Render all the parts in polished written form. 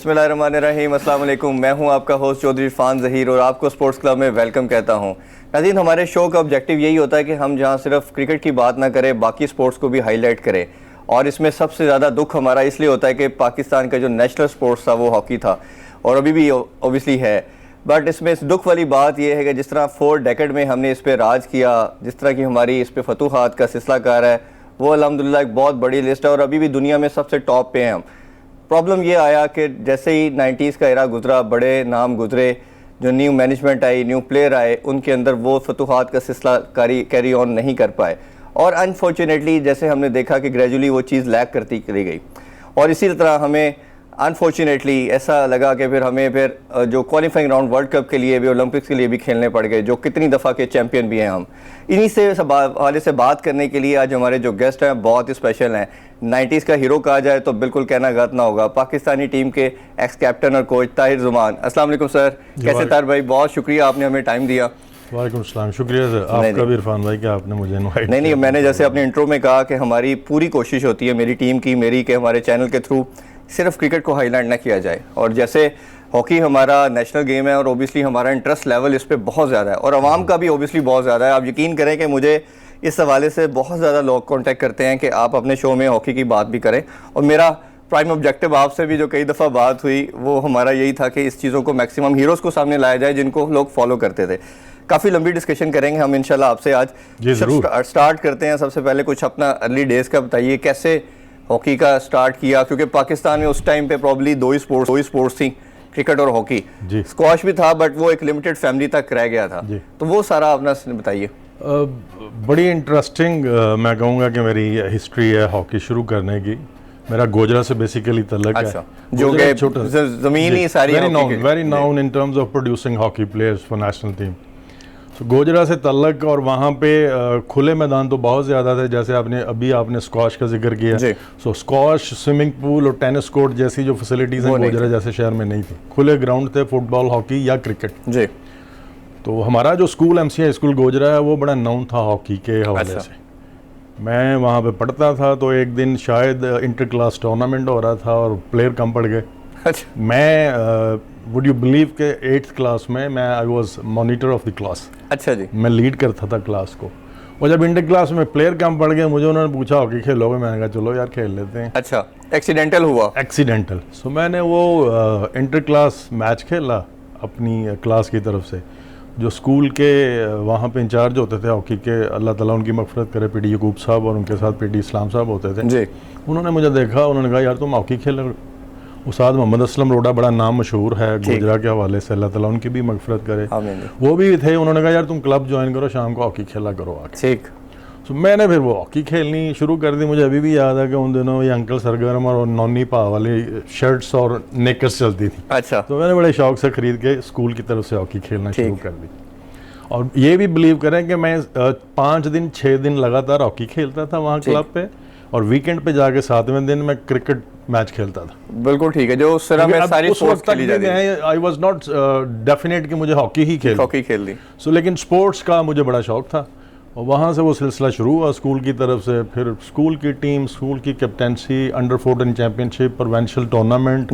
बिस्मिल्लाहिर्रहमानिर्रहीम, अस्सलाम वालेकुम। मैं हूं आपका होस्ट चौधरी इरफान ज़हीर और आपको स्पोर्ट्स क्लब में वेलकम कहता हूं। नाज़रीन, हमारे शो का ऑब्जेक्टिव यही होता है कि हम जहां सिर्फ क्रिकेट की बात ना करें, बाकी स्पोर्ट्स को भी हाईलाइट करें। और इसमें सबसे ज़्यादा दुख हमारा इसलिए होता है कि पाकिस्तान का जो नेशनल स्पोर्ट्स था वो हॉकी था और अभी भी ओबियसली है। बट इसमें इस दुख वाली बात यह है कि जिस तरह 4 डेकेड में हमने इस पर राज किया, जिस तरह की हमारी इस पर फतूहात का सिलसिलाकार है, वो अल्हम्दुलिल्लाह एक बहुत बड़ी लिस्ट है और अभी भी दुनिया में सबसे टॉप पे हैं हम। प्रॉब्लम ये आया कि जैसे ही 90s का एरा गुजरा, बड़े नाम गुजरे, जो न्यू मैनेजमेंट आई, न्यू प्लेयर आए, उनके अंदर वो फतूहात का सिलसिला कैरी ऑन नहीं कर पाए और अनफॉर्चुनेटली जैसे हमने देखा कि ग्रेजुअली वो चीज़ लैक करती चली गई। और इसी तरह हमें अनफॉर्चुनेटली ऐसा लगा कि फिर हमें जो क्वालिफाइंग राउंड वर्ल्ड कप के लिए भी, ओलंपिक्स के लिए भी खेलने पड़ गए, जो कितनी दफ़ा के चैंपियन भी हैं हम। इन्हीं से हवाले से बात करने के लिए आज हमारे जो गेस्ट हैं बहुत ही स्पेशल हैं। 90s का हीरो कहा जाए तो बिल्कुल कहना गलत ना होगा, पाकिस्तानी टीम के एक्स कैप्टन और कोच ताहिर ज़ुमान। अस्सलाम वालेकुम सर, कैसे ताहिर भाई? बहुत शुक्रिया, आपने हमें टाइम दिया। वालेकुम सलाम, शुक्रिया सर आपका भी इरफान भाई कि आपने मुझे इनवाइट किया। नहीं, मैंने जैसे अपने इंट्रो में कहा कि हमारी पूरी कोशिश होती है, मेरी टीम की, मेरी के हमारे चैनल के थ्रू सिर्फ क्रिकेट को हाईलाइट ना किया जाए। और जैसे हॉकी हमारा नेशनल गेम है और ओबियसली हमारा इंटरेस्ट लेवल इस पर बहुत ज़्यादा है और आवाम का भी ओबियसली बहुत ज़्यादा है। आप यकीन करें कि मुझे इस हवाले से बहुत ज़्यादा लोग कांटेक्ट करते हैं कि आप अपने शो में हॉकी की बात भी करें। और मेरा प्राइम ऑब्जेक्टिव आपसे भी जो कई दफ़ा बात हुई वो हमारा यही था कि इस चीज़ों को मैक्सिमम हीरोज़ को सामने लाया जाए जिनको लोग फॉलो करते थे। काफ़ी लंबी डिस्कशन करेंगे हम इंशाल्लाह आपसे आज। स्टार्ट करते हैं। सबसे पहले कुछ अपना अर्ली डेज़ का बताइए, कैसे हॉकी का स्टार्ट किया? क्योंकि पाकिस्तान में उस टाइम पे प्रॉब्ली दो ही स्पोर्ट्स थी, क्रिकेट और हॉकी। स्क्वाश भी था बट वो एक लिमिटेड फैमिली तक रह गया था, तो वो सारा अपना बताइए। बड़ी इंटरेस्टिंग मैं कहूँगा कि मेरी हिस्ट्री है हॉकी शुरू करने की। मेरा गोजरा से बेसिकली तल्लक है, जो कि छोटा ज़मीन ही सारी very noun in terms of producing hockey players for national team. तो गोजरा से तल्लक, और वहाँ पे खुले मैदान तो बहुत ज़्यादा थे, जैसे आपने स्क्वाश का जिक्र किया। सो स्क्वाश, स्विमिंग पूल और टेनिस कोर्ट जैसी जो फैसिलिटीज़ हैं गोजरा जैसे शहर में नहीं थी। खुले ग्राउंड थे, फुटबॉल, हॉकी या क्रिकेट जी। तो हमारा जो स्कूल MCI स्कूल गोजरा है वो बड़ा नाउन था हॉकी के हवाले से। मैं वहाँ पे पढ़ता था तो एक दिन शायद इंटर क्लास टूर्नामेंट हो रहा था और प्लेयर कम पड़ गए। मैं वुड यू बिलीव के 8th क्लास में मैं I was monitor of the class. अच्छा जी। मैं लीड करता था क्लास को। और जब इंटर क्लास में प्लेयर कम पड़ गए, मुझे उन्होंने पूछा हॉकी खेलोगे? मैंने कहा चलो यार खेल लेते हैं। अच्छा, एक्सीडेंटल हुआ? एक्सीडेंटल। सो मैंने वो इंटर क्लास मैच खेला अपनी क्लास की तरफ से। जो स्कूल के वहाँ पे इंचार्ज होते थे हॉकी के, अल्लाह ताला उनकी मग़फ़िरत करे, PD यकूब साहब, और उनके साथ PD इस्लाम साहब होते थे जी। उन्होंने मुझे देखा, उन्होंने कहा यार तुम हॉकी खेल। उस्ताद मोहम्मद असलम रोडा बड़ा नाम मशहूर है गुजरा के हवाले से, अल्लाह ताला उनकी भी मग़फ़िरत करे, वो भी थे। उन्होंने कहा यार तुम क्लब ज्वाइन करो, शाम को हॉकी खेला करो आके। ठीक। तो मैंने फिर वो हॉकी खेलनी शुरू कर दी। मुझे अभी भी याद है कि उन दिनों ये अंकल सरगर्म और नॉनी पा वाली शर्ट्स और नेकर्स चलती थी। अच्छा। तो मैंने बड़े शौक से ख़रीद के स्कूल की तरफ से हॉकी खेलना शुरू कर दी। और ये भी बिलीव करें कि मैं 5 दिन 6 दिन लगातार हॉकी खेलता था वहाँ क्लब पे, और वीकेंड पे जाके 7वें दिन मैं क्रिकेट मैच खेलता था। बिल्कुल ठीक है। जो उस में सारी स्पोर्ट्स खेली जाती है, आई वाज नॉट डेफिनेट कि मुझे हॉकी ही खेलनी। सो लेकिन स्पोर्ट्स का मुझे बड़ा शौक था और वहाँ से वो सिलसिला शुरू हुआ स्कूल की तरफ से। फिर स्कूल की टीम, स्कूल की captaincy, under 14 championship, provincial tournament,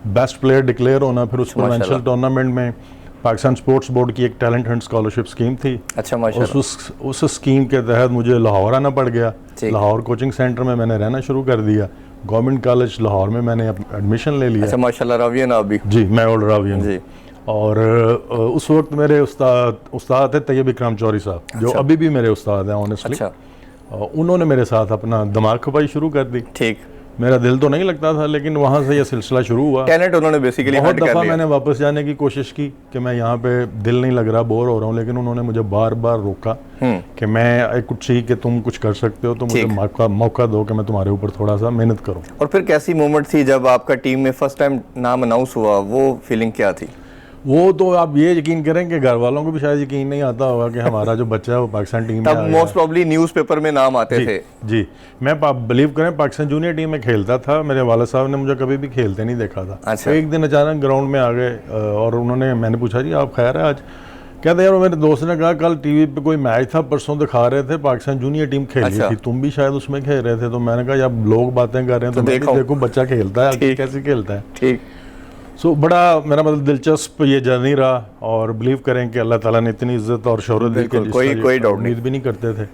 best player declare होना। फिर उस प्रोविंशियल टूर्नामेंट में पाकिस्तान स्पोर्ट्स बोर्ड की एक टैलेंट हंट स्कॉलरशिप स्कीम थी। अच्छा, माशाल्लाह। उस स्कीम के तहत मुझे लाहौर आना पड़ गया। लाहौर कोचिंग सेंटर में मैंने रहना शुरू कर दिया। गवर्नमेंट कॉलेज लाहौर में मैंने एडमिशन ले लिया। अच्छा, माशाल्लाह। रावियन आप भी? जी, मैं ओल्ड रावियन जी। और उस वक्त मेरे उस्ताद थे तैयब इकराम चौधरी साहब, जो अभी भी मेरे उस्ताद हैं ऑनेस्टली। उन्होंने मेरे साथ अपना दिमाग खपाई शुरू कर दी। ठीक। मेरा दिल तो नहीं लगता था, लेकिन वहाँ से ये सिलसिला शुरू हुआ। टैलेंट उन्होंने बेसिकली बहुत दफ़ा मैंने वापस जाने की कोशिश की कि मैं यहाँ पे दिल नहीं लग रहा, बोर हो रहा हूँ, लेकिन उन्होंने मुझे बार बार रोका कि मैं कुछ कि तुम कुछ कर सकते हो, तो मुझे मौका दो कि मैं तुम्हारे ऊपर थोड़ा सा मेहनत करूँ। और फिर कैसी मोमेंट थी जब आपका टीम में फर्स्ट टाइम नाम अनाउंस हुआ? वो फीलिंग क्या थी? वो तो आप ये यकीन करें कि घर वालों को भी शायद यकीन नहीं आता होगा कि हमारा जो बच्चा है वो पाकिस्तान टीम में तब मोस्ट प्रॉब्ली न्यूज़पेपर में नाम आते थे। जी। मैं बिलीव करें पाकिस्तान जूनियर टीम में खेलता था। मेरे वालिद साहब ने मुझे कभी भी खेलते नहीं देखा था। अच्छा। एक दिन अचानक ग्राउंड में आ गए और मैंने पूछा जी आप खैर है आज? कहते यार मेरे दोस्त ने कहा कल टीवी पे कोई मैच था, परसों दिखा रहे थे पाकिस्तान जूनियर टीम खेल रही थी, तुम भी शायद उसमें खेल रहे थे। तो मैंने कहा यार लोग बातें कर रहे हैं तो देखो बच्चा खेलता है, कैसे खेलता है। ठीक। सो बड़ा मेरा मतलब दिलचस्प ये जर्नी रहा, और बिलीव करें कि अल्लाह ताला ने इतनी इज्जत और शोहरत दी कि कोई डाउट उम्मीद भी नहीं करते थे।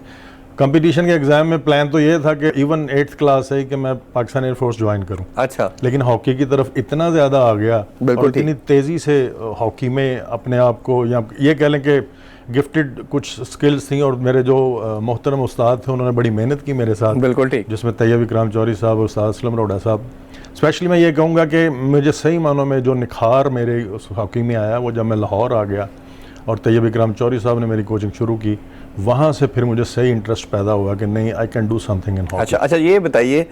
कंपटीशन के एग्जाम में प्लान तो ये था कि इवन 8th क्लास है कि मैं पाकिस्तान एयरफोर्स ज्वाइन करूं। अच्छा। लेकिन हॉकी की तरफ इतना ज़्यादा आ गया और इतनी तेज़ी से हॉकी में अपने आप को, या ये कह लें कि गिफ्टेड कुछ स्किल्स थी, और मेरे जो मोहतरम उस्ताद थे उन्होंने बड़ी मेहनत की मेरे साथ। बिल्कुल ठीक। जिसमें तैयब इकराम चौधरी साहब और उस्ताद असलम रोड़ा साहब। स्पेशली मैं ये कहूँगा कि मुझे सही मानों में जो निखार मेरे उस हॉकी में आया वो जब मैं लाहौर आ गया और तैयब इकराम चौधरी साहब ने मेरी कोचिंग शुरू की, वहाँ से फिर मुझे सही इंटरेस्ट पैदा हुआ कि नहीं, I can do something in hockey. अच्छा, ये बताइए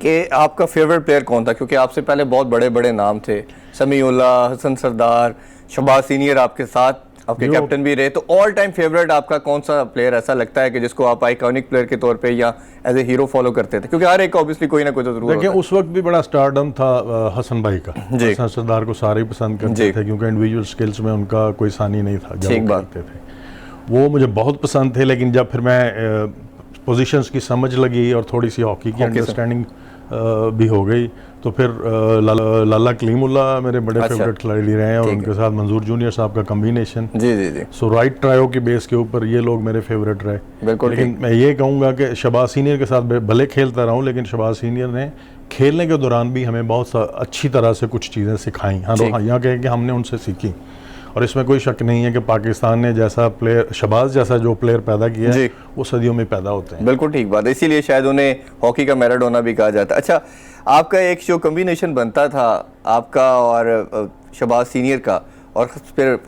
कि आपका फेवरेट प्लेयर कौन था, क्योंकि आपसे पहले बहुत बड़े बड़े नाम थे, समीउल्लाह, हसन सरदार, शहबाज सीनियर आपके साथ, आपके कैप्टन भी रहे, तो ऑल टाइम फेवरेट आपका कौन सा प्लेयर ऐसा लगता है कि जिसको आप आइकॉनिक प्लेयर के तौर पे या एज ए हीरो फॉलो करते थे? क्योंकि हर एक ऑब्वियसली कोई ना कोई तो जरूर देखिए, उस वक्त भी बड़ा स्टारडम था हसन भाई का। हसन सरदार को सारे ही पसंद करते थे क्योंकि इंडिविजुअल स्किल्स में उनका कोई सानी नहीं था जब वो खेलते थे, वो मुझे बहुत पसंद थे। लेकिन जब फिर मैं पोजीशंस की समझ लगी और थोड़ी सी हॉकी की अंडरस्टैंडिंग भी हो गई, तो फिर लाला कलीमुल्लाह मेरे बड़े फेवरेट खिलाड़ी रहे हैं, और उनके साथ मंजूर जूनियर साहब का कॉम्बिनेशन। जी। सो राइट ट्रायो की बेस के ऊपर ये लोग मेरे फेवरेट रहे। लेकिन मैं ये कहूँगा कि शहबाज सीनियर के साथ भले खेलता रहा हूँ, लेकिन शहबाज सीनियर ने खेलने के दौरान भी हमें बहुत अच्छी तरह से कुछ चीज़ें सिखाई। हाँ, यहाँ कहें कि हमने उनसे सीखी, और इसमें कोई शक नहीं है कि पाकिस्तान ने जैसा प्लेयर, शहबाज जैसा जो प्लेयर पैदा किया है, वो सदियों में पैदा होते हैं। बिल्कुल ठीक बात है, इसीलिए शायद उन्हें हॉकी का मैराडोना भी कहा जाता है। अच्छा, आपका एक जो कॉम्बिनेशन बनता था आपका और शहबाज सीनियर का, और फिर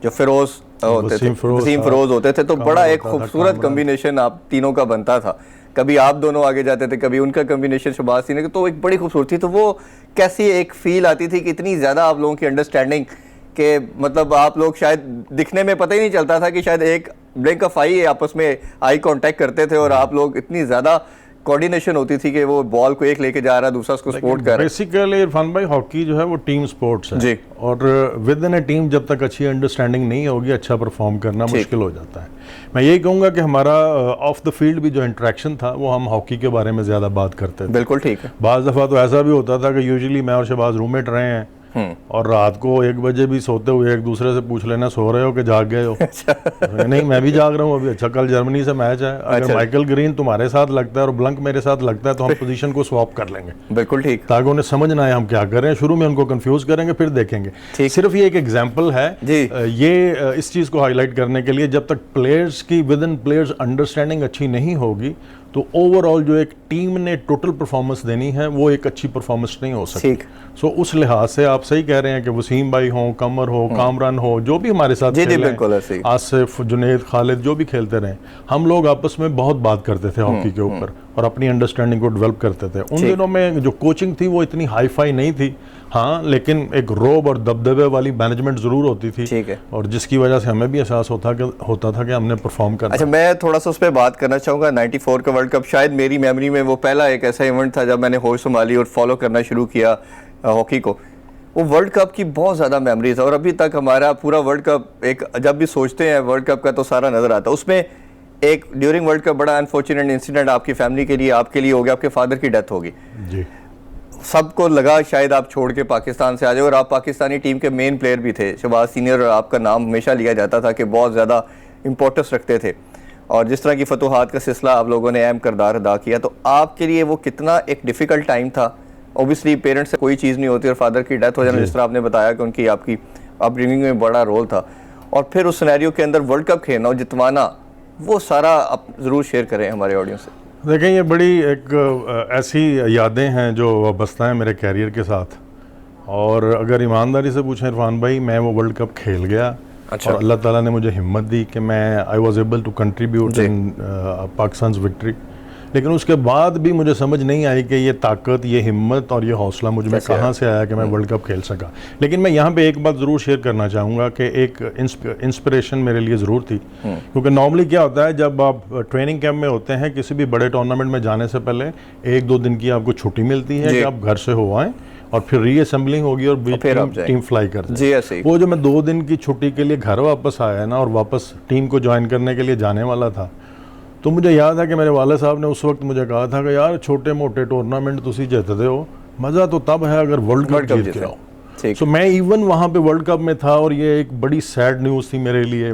जो फिरोज होते थे, वसीम फिरोज होते थे, तो बड़ा एक खूबसूरत कॉम्बिनेशन आप तीनों का बनता था। कभी आप दोनों आगे जाते थे, कभी उनका कॉम्बिनेशन शहबाज सीनियर का, तो एक बड़ी खूबसूरती। तो वो कैसी एक फील आती थी कि इतनी ज़्यादा आप लोगों की अंडरस्टैंडिंग के, मतलब आप लोग शायद दिखने में पता ही नहीं चलता था कि शायद एक ब्लिंक ऑफ आई आपस में आई कांटेक्ट करते थे, और आप लोग इतनी ज़्यादा कोऑर्डिनेशन होती थी कि वो बॉल को एक लेके जा रहा है, दूसरा उसको सपोर्ट कर रहा है। बेसिकली इरफान भाई, हॉकी जो है वो टीम स्पोर्ट्स है जी, और विद इन ए टीम जब तक अच्छी अंडरस्टैंडिंग नहीं होगी, अच्छा परफॉर्म करना मुश्किल हो जाता है। मैं यही कहूँगा कि हमारा ऑफ द फील्ड भी जो इंटरेक्शन था वो हम हॉकी के बारे में ज़्यादा बात करते थे। बिल्कुल ठीक है। बाज़ दफ़ा तो ऐसा भी होता था कि यूजुअली मैं और शहबाज रूममेट रहे हैं, और रात को 1 बजे भी सोते हुए एक दूसरे से पूछ लेना, सो रहे हो कि जाग गए हो? नहीं, मैं भी जाग रहा हूँ अभी। अच्छा, कल जर्मनी से मैच है, अगर माइकल ग्रीन तुम्हारे साथ लगता है और ब्लंक मेरे साथ लगता है तो हम पोजीशन को स्वैप कर लेंगे। बिल्कुल ठीक, ताकि उन्हें समझ ना आए हम क्या कर रहे हैं। शुरू में उनको कंफ्यूज करेंगे, फिर देखेंगे। सिर्फ ये एक एग्जाम्पल है ये इस चीज़ को हाईलाइट करने के लिए, जब तक प्लेयर्स की विद इन प्लेयर्स अंडरस्टैंडिंग अच्छी नहीं होगी तो ओवरऑल जो एक टीम ने टोटल परफॉर्मेंस देनी है वो एक अच्छी परफॉर्मेंस नहीं हो सकती। सो उस लिहाज से आप सही कह रहे हैं कि वसीम भाई हो, कमर हो, कामरान हो, जो भी हमारे साथ खेले, आसिफ, जुनेद, खालिद, जो भी खेलते रहे, हम लोग आपस में बहुत बात करते थे हॉकी के ऊपर और अपनी अंडरस्टैंडिंग को डेवलप करते थे। उन दिनों में जो कोचिंग थी वो इतनी हाई फाई नहीं थी, हाँ, लेकिन एक रोब और दबदबे वाली मैनेजमेंट जरूर होती थी। ठीक है। और जिसकी वजह से हमें भी एहसास होता था कि हमने परफॉर्म करना। अच्छा, मैं थोड़ा सा उस पर बात करना चाहूँगा। 94 का वर्ल्ड कप शायद मेरी मेमोरी में वो पहला एक ऐसा इवेंट था जब मैंने होश संभाली और फॉलो करना शुरू किया हॉकी को। वो वर्ल्ड कप की बहुत ज़्यादा मेमोरीज है, और अभी तक हमारा पूरा वर्ल्ड कप एक, जब भी सोचते हैं वर्ल्ड कप का तो सारा नज़र आता है। उसमें एक ड्यूरिंग वर्ल्ड कप बड़ा अनफॉर्चुनेट इंसिडेंट आपकी फैमिली के लिए, आपके लिए हो गया, आपके फादर की डेथ होगी जी। सबको लगा शायद आप छोड़ के पाकिस्तान से आ जाओ, और आप पाकिस्तानी टीम के मेन प्लेयर भी थे। शहबाज सीनियर, और आपका नाम हमेशा लिया जाता था कि बहुत ज़्यादा इंपॉर्टेंस रखते थे, और जिस तरह की फतूहात का सिलसिला आप लोगों ने अहम किरदार अदा किया। तो आपके लिए वो कितना एक डिफ़िकल्ट टाइम था? ऑब्वियसली पेरेंट्स से कोई चीज़ नहीं होती, और फादर की डेथ हो जाना, जिस तरह आपने बताया कि उनकी आपकी अपब्रिंगिंग में बड़ा रोल था, और फिर उस सिनेरियो के अंदर वर्ल्ड कप खेलना और जितवाना, वो सारा आप ज़रूर शेयर करें हमारे ऑडियंस से। देखें, ये बड़ी एक ऐसी यादें हैं जो वाबस्ता हैं मेरे कैरियर के साथ, और अगर ईमानदारी से पूछें इरफान भाई, मैं वो वर्ल्ड कप खेल गया। अच्छा। और अल्लाह ताला ने मुझे हिम्मत दी कि मैं I was able to contribute in Pakistan victory. लेकिन उसके बाद भी मुझे समझ नहीं आई कि ये ताकत, ये हिम्मत और ये हौसला मुझ में कहाँ से आया कि मैं वर्ल्ड कप खेल सका। लेकिन मैं यहाँ पे एक बात ज़रूर शेयर करना चाहूँगा कि एक इंस्पिरेशन मेरे लिए ज़रूर थी, क्योंकि नॉर्मली क्या होता है जब आप ट्रेनिंग कैंप में होते हैं, किसी भी बड़े टूर्नामेंट में जाने से पहले 1-2 दिन की आपको छुट्टी मिलती है कि आप घर से हो आएँ, और फिर रीअसेंबलिंग होगी और टीम फ्लाई करते हैं। वो जो मैं 2 दिन की छुट्टी के लिए घर वापस आया ना, और वापस टीम को ज्वाइन करने के लिए जाने वाला था, तो मुझे याद है कि मेरे वाले साहब ने उस वक्त मुझे कहा था कि यार छोटे मोटे टूर्नामेंट तुसी जीतते हो, मज़ा तो तब है अगर वर्ल्ड कप जीत के आओ। सो मैं इवन वहाँ पे वर्ल्ड कप में था और ये एक बड़ी सैड न्यूज़ थी मेरे लिए,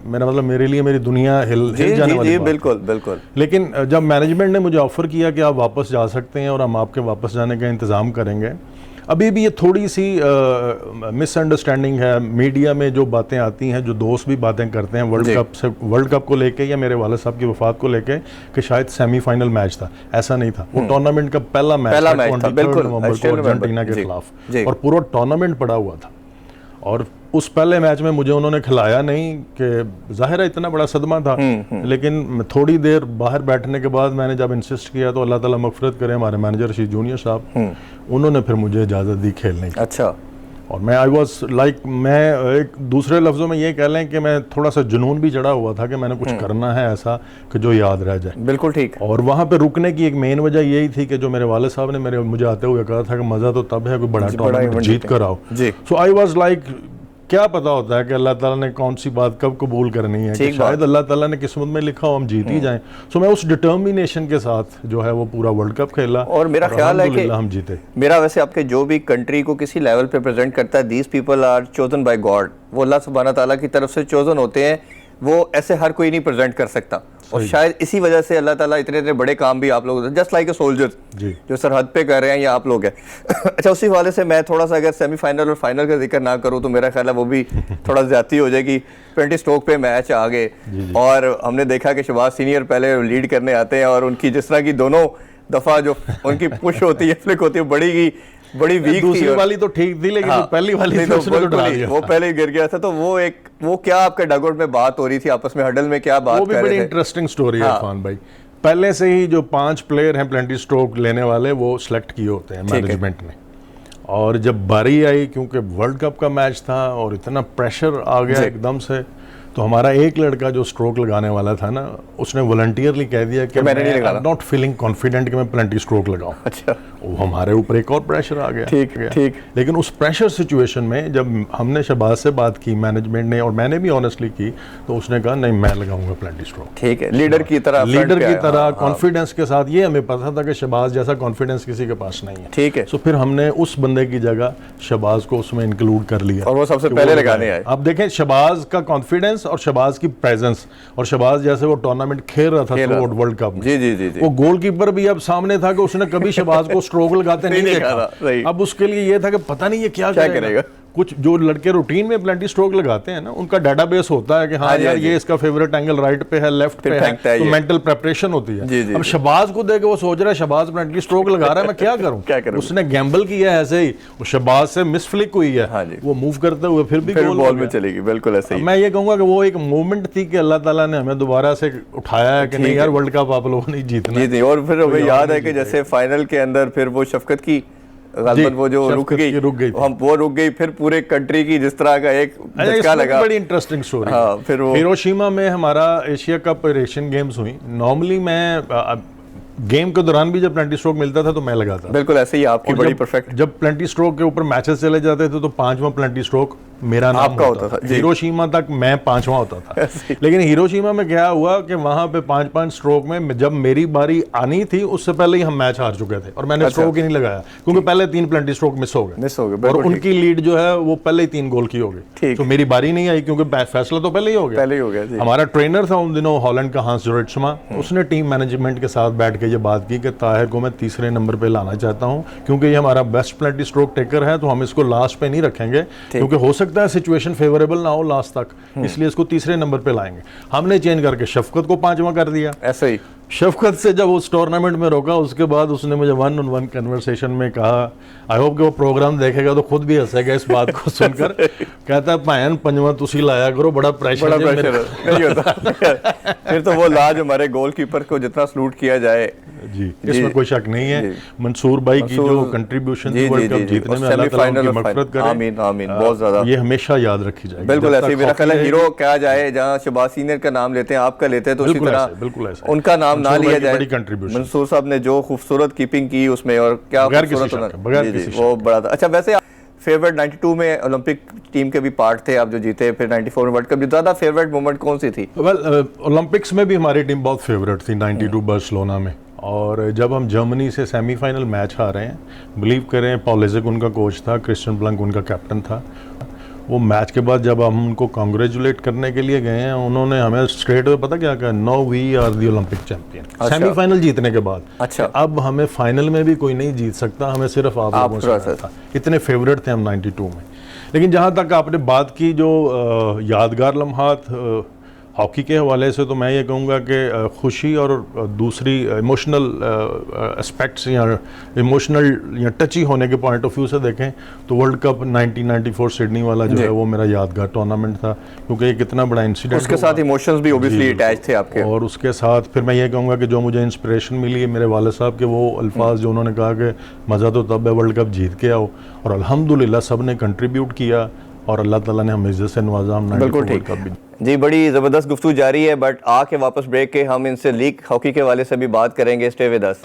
मेरा मतलब मेरे लिए मेरी दुनिया हिल जाने वाली बात। बिल्कुल बिल्कुल। लेकिन जब मैनेजमेंट ने मुझे ऑफर किया कि आप वापस जा सकते हैं और हम आपके वापस जाने का इंतज़ाम करेंगे, अभी भी ये थोड़ी सी मिसअंडरस्टैंडिंग है। मीडिया में जो बातें आती हैं, जो दोस्त भी बातें करते हैं वर्ल्ड कप को लेके या मेरे वाले साहब की वफात को लेके कि शायद सेमीफाइनल मैच था, ऐसा नहीं था। वो टूर्नामेंट का पहला मैच था 23 नवंबर को अर्जेंटीना के खिलाफ और पूरा टूर्नामेंट पड़ा हुआ था। और उस पहले मैच में मुझे उन्होंने खिलाया नहीं कि जाहिर है इतना बड़ा सदमा था, लेकिन थोड़ी देर बाहर बैठने के बाद मैंने जब इंसिस्ट किया तो अल्लाह ताला मगफिरत करे हमारे मैनेजर रशीद जूनियर साहब, उन्होंने फिर मुझे इजाज़त दी खेलने की। अच्छा। और मैं आई वॉज लाइक, मैं एक दूसरे लफ्ज़ों में ये कह लें कि मैं थोड़ा सा जुनून भी चढ़ा हुआ था कि मैंने कुछ करना है ऐसा कि जो याद रह जाए। बिल्कुल ठीक। और वहाँ पे रुकने की एक मेन वजह यही थी कि जो मेरे वाले साहब ने मुझे आते हुए कहा था कि मज़ा तो तब है कोई बड़ा टूर्नामेंट जीत कर आओ। सो आई वॉज लाइक, क्या पता होता है कि अल्लाह ताला ने कौन सी बात कब कबूल करनी है, कि शायद अल्लाह ताला ने किस्मत में लिखा हो हम जीत ही जाएं। सो मैं उस डिटर्मिनेशन के साथ जो है वो पूरा वर्ल्ड कप खेला और मेरा ख्याल है कि हम जीते। मेरा वैसे आपके जो भी कंट्री को किसी लेवल पे प्रेजेंट करता है, these people are chosen by God, वो अल्लाह सुब्हाना ताला की तरफ से चोजन होते हैं, वो ऐसे हर कोई नहीं प्रेजेंट कर सकता। और शायद इसी वजह से अल्लाह ताला इतने इतने बड़े काम भी आप लोग जस्ट लाइक ए सोल्जर जो सरहद पे कर रहे हैं या आप लोग हैं। अच्छा, उसी वाले से मैं थोड़ा सा अगर सेमीफाइनल और फाइनल का जिक्र ना करूं तो मेरा ख्याल है वो भी थोड़ा ज्यादती हो जाएगी। 20 स्ट्रोक पे मैच आ गए और हमने देखा कि शहबाज सीनियर पहले लीड करने आते हैं और उनकी जिस तरह की दोनों दफा जो उनकी पुश होती है, फ्लिक होती है, बड़ी वीक दूसरी वाली तो ठीक थी, लेकिन पहली वाली तो उसने तो डरा दिया। वो पहले गिर गया था। तो वो क्या आपके डगआउट में बात हो रही थी आपस में, हडल में क्या बात कर रहे थे? वो भी बड़ी इंटरेस्टिंग स्टोरी है इरफान भाई। पहले से ही जो 5 प्लेयर हैं प्लेंटी स्ट्रोक लेने वाले वो सिलेक्ट किए होते हैं मैनेजमेंट ने। और जब बारी आई, क्योंकि वर्ल्ड कप का मैच था और इतना प्रेशर आ गया एकदम से, तो हमारा एक लड़का जो स्ट्रोक लगाने वाला था ना, उसने वॉलंटियरली कह दिया कि मैं नॉट फीलिंग कॉन्फिडेंट कि मैं प्लेंटी स्ट्रोक लगाऊं। अच्छा। वो हमारे ऊपर एक और प्रेशर आ गया। ठीक। लेकिन उस प्रेशर सिचुएशन में जब हमने शहबाज से बात की मैनेजमेंट ने, और मैंने भी ऑनेस्टली की, तो उसने कहा नहीं मैं लगाऊंगा प्लेंटी स्ट्रोक। ठीक है, लीडर की तरह कॉन्फिडेंस के साथ। ये हमें पता था कि शहबाज जैसा कॉन्फिडेंस किसी के पास नहीं है। ठीक है। तो फिर हमने उस बंदे की जगह शहबाज को उसमें इंक्लूड कर लिया और वो सबसे पहले लगाने आए। आप देखें शहबाज का कॉन्फिडेंस और शहबाज की प्रेजेंस, और शहबाज जैसे वो टूर्नामेंट खेल रहा था वर्ल्ड कप में। जी। वो गोलकीपर भी अब सामने था कि उसने कभी शहबाज को स्ट्रोक लगाते नहीं देखा। अब उसके लिए ये था कि पता नहीं ये क्या करेगा। कुछ जो लड़के रूटीन में प्लेंटी स्ट्रोक लगाते हैं ना, उनका डेटाबेस होता है कि हाँ यार ये इसका फेवरेट एंगल राइट पे है, लेफ्ट पे है, तो मेंटल प्रिपरेशन होती है। अब शहबाज को देख के वो सोच रहा है शहबाज प्लेंटी स्ट्रोक लगा रहा है, मैं क्या करूं? उसने गैम्बल किया है ऐसे ही, वो शहबाज से मिस फ्लिक हुई है, वो मूव करते हुए फिर भी बॉल में चलेगी। बिल्कुल ऐसे ही। मैं ये कहूंगा कि वो एक मूवमेंट थी कि अल्लाह ताला ने हमें दोबारा से उठाया है कि नहीं यार वर्ल्ड कप आप लोगों ने जीतना। और फिर हमें याद है कि जैसे फाइनल के अंदर फिर वो शफकत की वो जो रुक गई फिर पूरे कंट्री की जिस तरह का एक झटका लगा। बड़ी इंटरेस्टिंग स्टोरी। फिर वो हिरोशिमा में हमारा एशिया कप एशियन गेम्स हुई। नॉर्मली मैं गेम के दौरान भी जब प्लेंटी स्ट्रोक मिलता था तो मैं लगाता। बिल्कुल ऐसे ही आपकी बड़ी परफेक्ट। जब प्लेंटी स्ट्रोक के ऊपर मैचेस चले जाते थे तो 5वां प्लेंटी स्ट्रोक मेरा नाम होता था। हिरोशिमा तक मैं 5वां होता था। लेकिन हिरोशिमा में क्या हुआ कि वहां पे 5-5 स्ट्रोक में जब मेरी बारी आनी थी उससे पहले ही हम मैच हार चुके थे और मैंने स्ट्रोक ही नहीं लगाया, क्योंकि पहले 3 प्लेंटी स्ट्रोक मिस हो गए और उनकी लीड जो है वो पहले ही 3 गोल की हो गई। तो मेरी बारी नहीं आई क्योंकि फैसला तो पहले ही हो गया। हमारा ट्रेनर था उन दिनों हॉलैंड का हांस जोरिट्समा, उसने टीम मैनेजमेंट के साथ बैठ के ये बात की कि ताहिर को मैं तीसरे नंबर पे लाना चाहता हूँ, क्योंकि ये हमारा बेस्ट प्लेंटी स्ट्रोक टेकर है, तो हम इसको लास्ट पे नहीं रखेंगे, क्योंकि हो सकता है सिचुएशन फेवरेबल ना हो लास्ट तक, इसलिए इसको तीसरे नंबर पे लाएंगे। हमने चेंज करके शफकत को 5वां कर दिया। ऐसे ही शफकत से जब उस टूर्नामेंट में रोका, उसके बाद उसने मुझे 1-on-1 कन्वर्सेशन में कहा, आई होप कि वो प्रोग्राम देखेगा तो खुद भी हंसेगा इस बात को सुनकर। कहता है भैन 5वां तुसी लाया करो, बड़ा प्रेशर नहीं होता। फिर तो वो लाज हमारे गोलकीपर को जितना सलूट किया जाए जी, इसमें कोई शक नहीं है। मंसूर भाई की जो कंट्रीब्यूशन थी वर्ल्ड कप जीतने में, अल्लाह ताला उनकी मग़फ़िरत करे। आमीन आमीन। बहुत ज्यादा ये हमेशा याद रखी जाएगी। बिल्कुल ऐसे ही मेरा ख्याल है हीरो क्या जाए, जहां शहबाज सीनियर का नाम लेते हैं, आपका लेते हैं, तो उसी तरह बिल्कुल ऐसा उनका नाम ना लिया जाए। बड़ी कंट्रीब्यूशन मंसूर साहब ने जो खूबसूरत कीपिंग की उसमें, और क्या खूबसूरत वो बड़ा था। अच्छा, वैसे फेवरेट 92 में ओलंपिक टीम के भी पार्ट थे आप जो जीते, फिर 94 में वर्ल्ड कप, ज़्यादा फेवरेट मोमेंट कौन सी थी? वेल ओलंपिक्स में भी हमारी टीम बहुत फेवरेट थी 92 बार्सिलोना में, और जब हम जर्मनी से सेमीफाइनल मैच हार रहे हैं, बिलीव करें पॉलिजिक उनका कोच था, क्रिस्टियन ब्लंक उनका कैप्टन था। वो मैच के बाद जब हम उनको कॉन्ग्रेचुलेट करने के लिए गए हैं, उन्होंने हमें स्ट्रेट में पता क्या कहा, no we are the Olympic champion. Semifinal जीतने के बाद अच्छा, अब हमें फाइनल में भी कोई नहीं जीत सकता, हमें सिर्फ आप लोगों से था। इतने फेवरेट थे हम 92 में। लेकिन जहाँ तक आपने बात की जो यादगार लम्हात हॉकी के हवाले से, तो मैं ये कहूँगा कि खुशी और दूसरी इमोशनल एस्पेक्ट्स या इमोशनल या टची होने के पॉइंट ऑफ व्यू से देखें तो वर्ल्ड कप 1994 सिडनी वाला जो है वो मेरा यादगार टूर्नामेंट था, क्योंकि एक इतना बड़ा इंसिडेंट, उसके साथ इमोशंस भी ऑब्वियसली अटैच थे आपके। और उसके साथ फिर मैं ये कहूँगा कि जो मुझे इंस्पिरेशन मिली है मेरे वाले साहब के वो अल्फाज जो उन्होंने कहा कि मज़ा तो तब है वर्ल्ड कप जीत के आओ, और अल्हम्दुलिल्लाह सब ने कंट्रीब्यूट किया और अल्लाह ताला ने हमें इज्जत से नवाजा। हम 94 वर्ल्ड कप भी जी, बड़ी ज़बरदस्त गुफ्तगू जारी है, बट आके वापस ब्रेक के हम इनसे लीग हॉकी के वाले से भी बात करेंगे। Stay with us.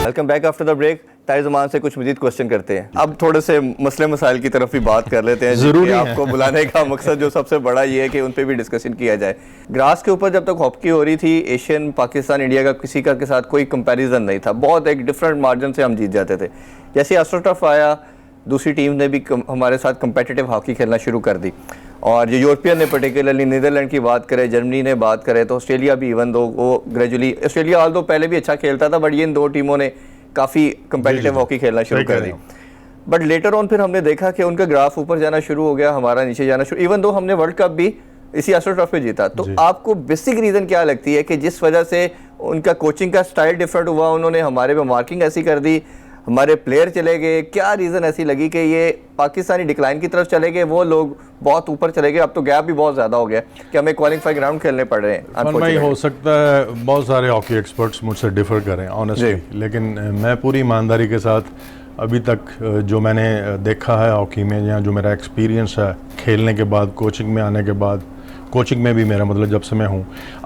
Welcome back after the break. तारिज़मान से कुछ मजीद क्वेश्चन करते हैं। अब थोड़े से मसले मसाइल की तरफ भी बात कर लेते हैं। जरूरी है। आपको बुलाने का मकसद जो सबसे बड़ा ये है कि उन पे भी डिस्कशन किया जाए। ग्रास के ऊपर जब तक हॉकी हो रही थी, एशियन, पाकिस्तान, इंडिया का किसी का के साथ कोई कंपैरिजन नहीं था। बहुत एक डिफरेंट मार्जिन से हम जीत जाते थे। जैसे एस्ट्रोटर्फ आया, दूसरी टीम ने भी हमारे साथ कंपेटिटिव हॉकी खेलना शुरू कर दी। और जो यूरोपियन ने, पर्टिकुलरली नीदरलैंड की बात करें, जर्मनी ने बात करें, तो ऑस्ट्रेलिया भी, इवन दो वो ग्रेजुअली, ऑस्ट्रेलिया ऑल दो पहले भी अच्छा खेलता था, बट ये इन दो टीमों ने काफ़ी कंपेटिटिव हॉकी खेलना शुरू कर दी। बट लेटर ऑन फिर हमने देखा कि उनका ग्राफ ऊपर जाना शुरू हो गया, हमारा नीचे जाना शुरू, इवन दो हमने वर्ल्ड कप भी इसी एस्ट्रोटर्फ पे जीता। तो आपको बेसिक रीज़न क्या लगती है कि जिस वजह से उनका कोचिंग का स्टाइल डिफरेंट हुआ, उन्होंने हमारे पे मार्किंग ऐसी कर दी, हमारे प्लेयर चले गए, क्या रीज़न ऐसी लगी कि ये पाकिस्तानी डिक्लाइन की तरफ चले गए, वो लोग बहुत ऊपर चले गए? अब तो गैप भी बहुत ज़्यादा हो गया कि हमें क्वालिफाइंग राउंड खेलने पड़ रहे हैं। भाई हो सकता है बहुत सारे हॉकी एक्सपर्ट्स मुझसे डिफर करें ऑनेस्टली, लेकिन मैं पूरी ईमानदारी के साथ अभी तक जो मैंने देखा है हॉकी में, या जो मेरा एक्सपीरियंस है खेलने के बाद, कोचिंग में आने के बाद, कोचिंग में भी मेरा मतलब जब से मैं हूँ,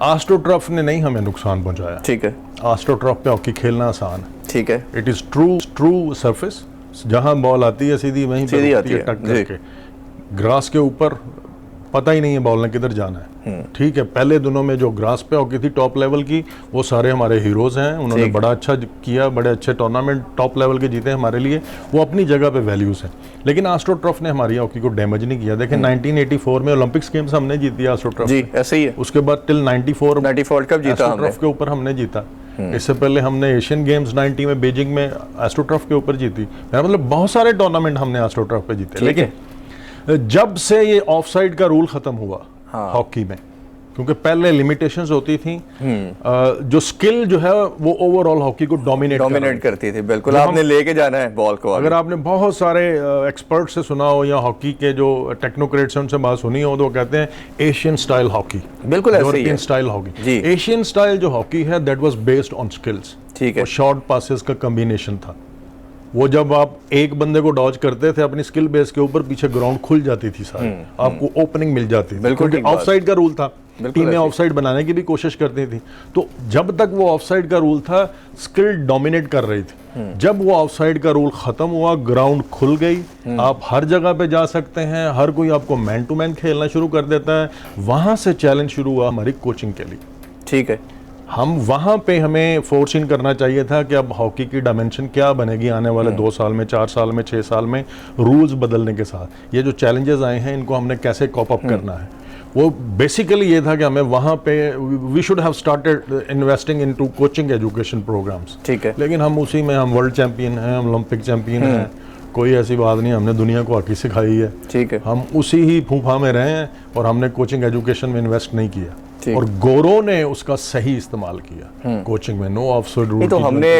एस्ट्रोटर्फ ने नहीं हमें नुकसान पहुँचाया। ठीक है, एस्ट्रोटर्फ पे हॉकी खेलना आसान है। ठीक है, इट इज़ ट्रू सरफेस, जहाँ बॉल आती है सीधी वहीं पे आती है टक करके। ग्रास के ऊपर पता ही नहीं है बॉल ने किधर जाना है। ठीक है, पहले दिनों में जो ग्रास पे हॉकी थी टॉप लेवल की, वो सारे हमारे हीरोज हैं, उन्होंने बड़ा अच्छा किया, बड़े अच्छे टूर्नामेंट टॉप लेवल के जीते हमारे लिए, वो अपनी जगह पे वैल्यूज हैं। लेकिन एस्ट्रोटर्फ ने हमारी हॉकी को डैमेज नहीं किया। देखें 1984 में ओलंपिक्स गेम्स हमने जीती एस्ट्रोटर्फ, जी ऐसे ही है। उसके बाद टिल 94 वर्ल्ड कप जीता एस्ट्रोटर्फ के ऊपर हमने जीता। इससे पहले हमने एशियन गेम्स 90 में बीजिंग में एस्ट्रोटर्फ के ऊपर जीती। मेरा मतलब बहुत सारे टूर्नामेंट हमने एस्ट्रोटर्फ पे जीते। लेकिन जब से ये ऑफसाइड का रूल खत्म हुआ हॉकी में, क्योंकि पहले लिमिटेशंस होती थी, जो स्किल जो है वो ओवरऑल हॉकी को डोमिनेट करती थी। बिल्कुल, आपने लेके जाना है बॉल को। अगर आपने बहुत सारे एक्सपर्ट से सुना हो या हॉकी के जो टेक्नोक्रेट्स हैं उनसे बात सुनी हो, तो वो कहते हैं एशियन स्टाइल हॉकी, बिल्कुल European style hockey. Asian style जो हॉकी है that was based on skills. ठीक है, शॉर्ट पासेस का कॉम्बिनेशन था। वो जब आप एक बंदे को डॉज करते थे अपनी स्किल बेस के ऊपर, पीछे ग्राउंड खुल जाती थी सारी, आपको ओपनिंग मिल जाती थी, क्योंकि ऑफसाइड का रूल था। टीमें ऑफसाइड बनाने की भी कोशिश करती थी। तो जब तक वो ऑफसाइड का रूल था, स्किल डोमिनेट कर रही थी। जब वो ऑफसाइड का रूल खत्म हुआ, ग्राउंड खुल गई, आप हर जगह पे जा सकते हैं, हर कोई आपको मैन टू मैन खेलना शुरू कर देता है। वहां से चैलेंज शुरू हुआ हमारी कोचिंग के लिए। ठीक है, हम वहाँ पे हमें फोर्स इन करना चाहिए था कि अब हॉकी की डायमेंशन क्या बनेगी आने वाले 2 साल में, 4 साल में, 6 साल में, रूल्स बदलने के साथ। ये जो चैलेंजेस आए हैं इनको हमने कैसे कॉप अप करना है, वो बेसिकली ये था कि हमें वहाँ पे we should have started investing into coaching education programmes. ठीक है, लेकिन हम उसी में, हम वर्ल्ड चैंपियन हैं, हम ओलंपिक चैंपियन हैं, कोई ऐसी बात नहीं, हमने दुनिया को हॉकी सिखाई है। ठीक है, हम उसी ही फूफा में रहे हैं और हमने कोचिंग एजुकेशन में इन्वेस्ट नहीं किया। और गोरो ने उसका सही इस्तेमाल किया कोचिंग में। No offside rule. तो हमने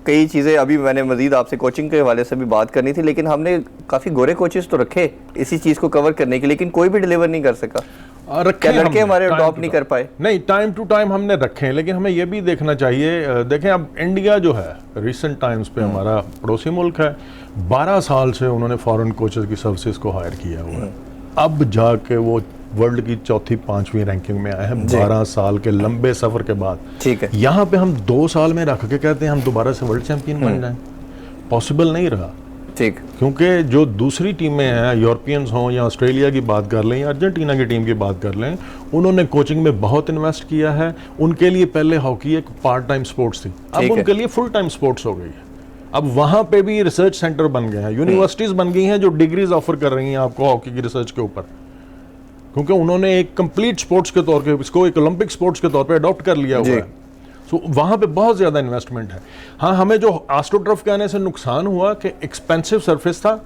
कई चीज़ें, अभी मैंने मजीद आपसे कोचिंग के हवाले से भी बात करनी थी, लेकिन हमने काफ़ी गोरे कोचेस तो रखे इसी चीज़ को कवर करने के, लेकिन कोई भी डिलीवर नहीं कर सका। रखे लड़के हमारे अडॉप्ट नहीं कर पाए। नहीं, टाइम टू टाइम हमने रखे हैं, लेकिन हमें यह भी देखना चाहिए। देखें, अब इंडिया जो है रिसेंट टाइम्स पे हमारा पड़ोसी मुल्क है, 12 साल से उन्होंने फॉरेन कोचेस की सर्विसेज को हायर किया हुआ है। अब जाके वो वर्ल्ड की 4th 5वीं रैंकिंग में आए हैं 12 साल के लंबे सफर के बाद। ठीक है, यहाँ पे हम 2 साल में रख के कहते हैं हम दोबारा से वर्ल्ड चैंपियन बन जाएं, पॉसिबल नहीं रहा। ठीक, क्योंकि जो दूसरी टीमें हैं, यूरोपियंस हों या ऑस्ट्रेलिया की बात कर लें या अर्जेंटीना की टीम की बात कर लें, उन्होंने कोचिंग में बहुत इन्वेस्ट किया है। उनके लिए पहले हॉकी एक पार्ट टाइम स्पोर्ट्स थी, अब उनके लिए फुल टाइम स्पोर्ट्स हो गई है। अब वहां पे भी रिसर्च सेंटर बन गए हैं, यूनिवर्सिटीज बन गई हैं जो डिग्रीज ऑफर कर रही हैं आपको हॉकी की रिसर्च के ऊपर, क्योंकि उन्होंने एक कंप्लीट स्पोर्ट्स के तौर पे इसको एक ओलंपिक स्पोर्ट्स के तौर पे अडॉप्ट कर लिया हुआ है। सो वहाँ पे बहुत ज़्यादा इन्वेस्टमेंट है। हाँ, हमें जो एस्ट्रोटर्फ के आने से नुकसान हुआ कि एक्सपेंसिव सरफेस था,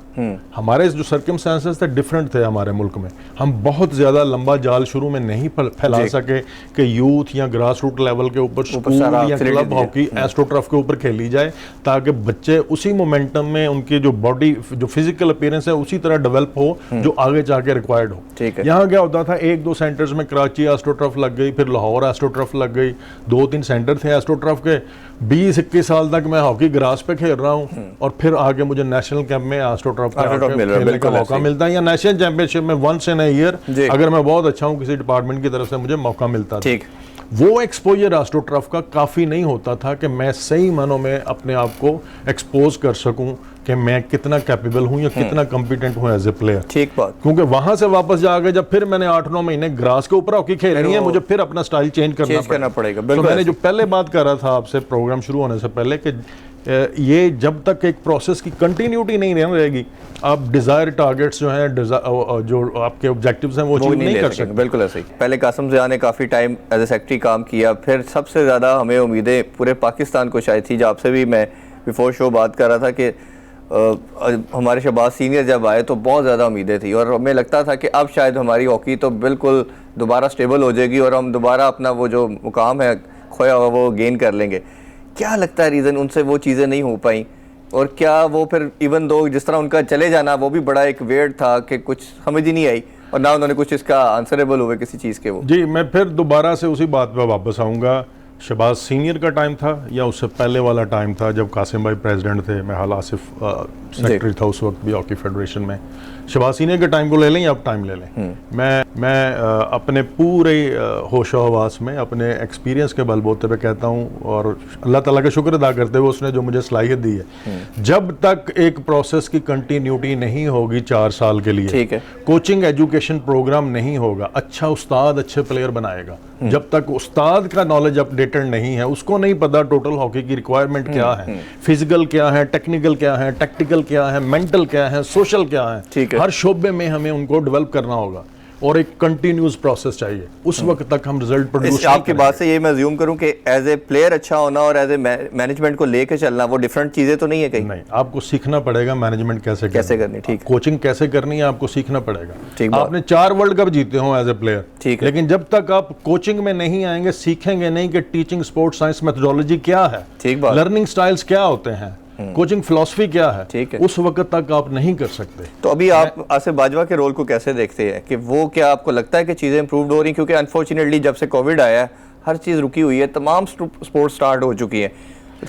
हमारे जो सर्कमस्टेंसेस थे डिफरेंट थे हमारे मुल्क में, हम बहुत ज़्यादा लंबा जाल शुरू में नहीं फैला सके कि यूथ या ग्रास रूट लेवल के ऊपर स्कूल या क्लब हॉकी एस्ट्रोटर्फ के ऊपर खेली जाए, ताकि बच्चे उसी मोमेंटम में उनकी जो बॉडी जो फिजिकल अपीयरेंस है उसी तरह डेवलप हो जो आगे जाके रिक्वायर्ड हो। यहाँ क्या होता था, 1-2 सेंटर्स में कराची एस्ट्रोटर्फ लग गई, फिर लाहौर एस्ट्रोटर्फ लग गई, 2-3 सेंटर थे एस्ट्रोटर्फ के। 20-21 साल तक मैं हॉकी ग्रास पे खेल रहा हूँ और फिर आगे मुझे नेशनल कैंप में एस्ट्रोटर्फ खेलने का मौका मिलता है, या नेशनल चैंपियनशिप में वंस इन अ ईयर अगर मैं बहुत अच्छा हूँ किसी डिपार्टमेंट की तरफ से मुझे मौका मिलता था। वो एक्सपोजर एस्ट्रोटर्फ का काफ़ी नहीं होता था कि मैं सही मानों में अपने आप को एक्सपोज कर सकूं कि मैं कितना कैपेबल हूं या कितना कॉम्पिटेंट हूं एज ए प्लेयर। ठीक बात, क्योंकि वहां से वापस जाके जब फिर मैंने 8-9 महीने ग्रास के ऊपर हॉकी खेलनी है, मुझे फिर अपना स्टाइल चेंज करना पड़ेगा। तो मैंने जो पहले बात कर रहा था आपसे प्रोग्राम शुरू होने से पहले कि ये जब तक एक प्रोसेस की कंटिन्यूटी नहीं रहेगी, आप डिजायर टारगेट्स जो हैं, जो आपके ऑब्जेक्टिव्स हैं वो अचीव नहीं कर सकते। बिल्कुल ऐसे ही। पहले कासिम ज़िया ने काफ़ी टाइम एज ए सेक्रेटरी काम किया, फिर सबसे ज़्यादा हमें उम्मीदें पूरे पाकिस्तान को शायद थी, जो आपसे भी मैं बिफोर शो बात कर रहा था कि हमारे शहबाज सीनियर जब आए तो बहुत ज़्यादा उम्मीदें थी और हमें लगता था कि अब शायद हमारी हॉकी तो बिल्कुल दोबारा स्टेबल हो जाएगी और हम दोबारा अपना वो जो मुकाम है खोया हुआ वो गेन कर लेंगे। क्या लगता है रीज़न उनसे वो चीज़ें नहीं हो पाई, और क्या वो फिर इवन दो जिस तरह उनका चले जाना वो भी बड़ा एक वेट था कि कुछ समझ ही नहीं आई और ना उन्होंने कुछ इसका आंसरेबल हुए किसी चीज़ के? वो जी, मैं फिर दोबारा से उसी बात पर वापस आऊँगा। शहबाज सीनियर का टाइम था या उससे पहले वाला टाइम था जब कासिम भाई प्रेसिडेंट थे, मैं हाल आसिफ सेक्रेटरी था उस वक्त भी हॉकी फेडरेशन में। शहबाज सीनियर के टाइम को ले लें या अब टाइम ले लें, मैं अपने पूरे होशो हवास में अपने एक्सपीरियंस के बलबूते पे कहता हूँ और अल्लाह ताला का शुक्र अदा करते हुए उसने जो मुझे सलाहियत दी है, जब तक एक प्रोसेस की कंटिन्यूटी नहीं होगी 4 साल के लिए, ठीक है, कोचिंग एजुकेशन प्रोग्राम नहीं होगा, अच्छा उस्ताद अच्छे प्लेयर बनाएगा। जब तक उस्ताद का नॉलेज अपडेटेड नहीं है, उसको नहीं पता टोटल हॉकी की रिक्वायरमेंट क्या है, फिजिकल क्या है, टेक्निकल क्या है, टैक्टिकल क्या है, मेंटल क्या है, सोशल क्या है, ठीक है, हर शोबे में हमें उनको डेवलप करना होगा और एक कंटिन्यूस प्रोसेस चाहिए। उस वक्त तक हम रिजल्ट प्रोड्यूस। आपकी बात से ये मैं अज्यूम करूं कि एज ए प्लेयर अच्छा होना और एज ए मैनेजमेंट को लेके चलना वो डिफरेंट चीजें तो नहीं है कहीं? नहीं, आपको सीखना पड़ेगा मैनेजमेंट कैसे करनी, ठीक, कोचिंग कैसे करनी है आपको सीखना पड़ेगा। ठीक, आपने 4 वर्ल्ड कप जीते हो एज ए प्लेयर, ठीक, लेकिन जब तक आप कोचिंग में नहीं आएंगे, सीखेंगे नहीं कि टीचिंग स्पोर्ट्स साइंस मेथोडोलॉजी क्या है, ठीक, लर्निंग स्टाइल्स क्या होते हैं, कोचिंग फिलॉसफी क्या है, ठीक है, उस वक्त तक आप नहीं कर सकते। तो अभी आप आसिफ बाजवा के रोल को कैसे देखते हैं कि वो, क्या आपको लगता है कि चीज़ें इंप्रूव हो रही हैं? क्योंकि अनफॉर्चुनेटली जब से कोविड आया है हर चीज़ रुकी हुई है, तमाम स्पोर्ट्स स्टार्ट हो चुकी है,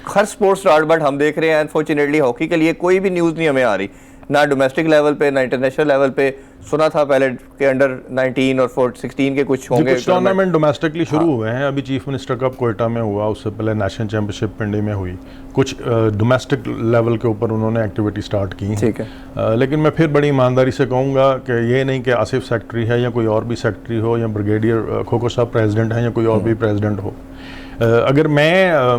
हर स्पोर्ट्स स्टार्ट, बट हम देख रहे हैं अनफॉर्चुनेटली हॉकी के लिए कोई भी न्यूज़ नहीं हमें आ रही, ना डोमेस्टिक लेवल पे ना इंटरनेशनल लेवल पे। सुना था पहले के अंडर 19 और 16 के कुछ होंगे टूर्नामेंट डोमेस्टिकली शुरू हुए हैं। अभी चीफ मिनिस्टर कप कोयटा में हुआ, उससे पहले नेशनल चैंपियनशिप पिंडी में हुई, कुछ डोमेस्टिक लेवल के ऊपर उन्होंने एक्टिविटी स्टार्ट की, ठीक है। लेकिन मैं फिर बड़ी ईमानदारी से कहूँगा कि ये नहीं कि आसिफ सेक्रेटरी है या कोई और भी सेक्रेटरी हो या ब्रिगेडियर खोखो साहब प्रेसिडेंट हैं या कोई और भी प्रेसिडेंट हो, अगर